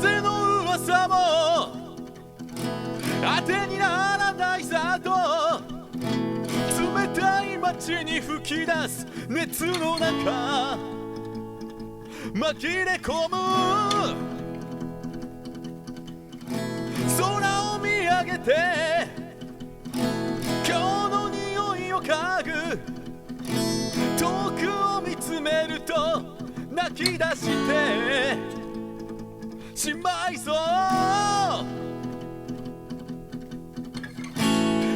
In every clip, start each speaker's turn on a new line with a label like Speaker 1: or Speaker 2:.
Speaker 1: 風の噂も当てにならないさと冷たい街に吹き出す熱の中紛れ込む空を見上げて今日の匂いを嗅ぐ遠くを見つめると泣き出してしまいそう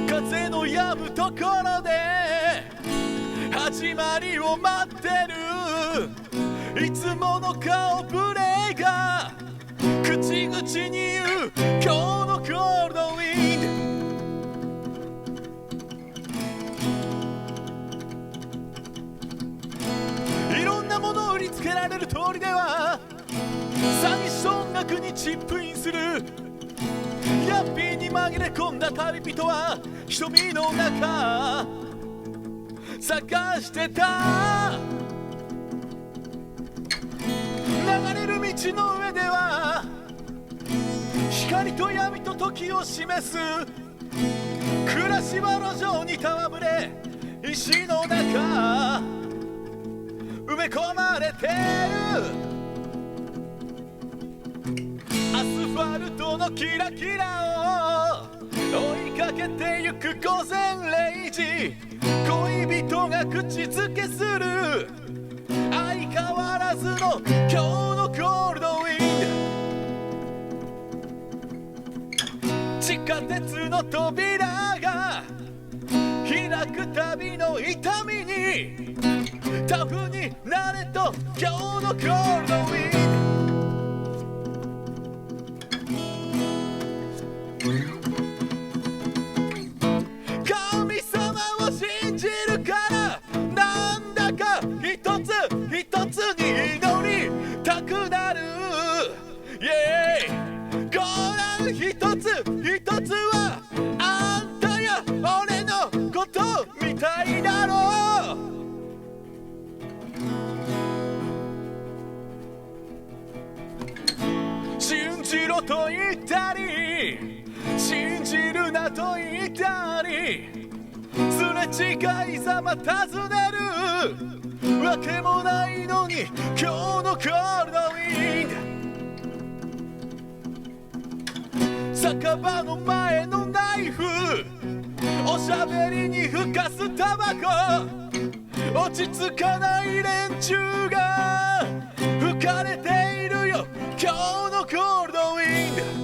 Speaker 1: 風の止むところで始まりを待ってるいつもの顔ぶれが口々に言う今日のコールドウィンドいろんなものを売りつけられる通りでは詐欺師音楽にチップインするヤッピーに紛れ込んだ旅人は瞳の中探してた流れる道の上では光と闇と時を示す暮らしは路上に戯れ石の中埋め込まれてるアスファルトのキラキラを追いかけてゆく午前0時恋人が口づけする相変わらずの今日のコールドウィンド地下鉄の扉が開く旅の痛みにタフになれと今日のコールドウィンド神様を信じるからなんだか一つ一つに祈りたくなる、yeah、ご覧一つ一つはあんたや俺のことみたいだろう信じろと言ったり信じるなと言ったりすれ違いざま尋ねるわけもないのに今日のコールドウィンド酒場の前のナイフおしゃべりにふかすタバコ落ち着かない連中が吹かれているよ今日のコールドウィンド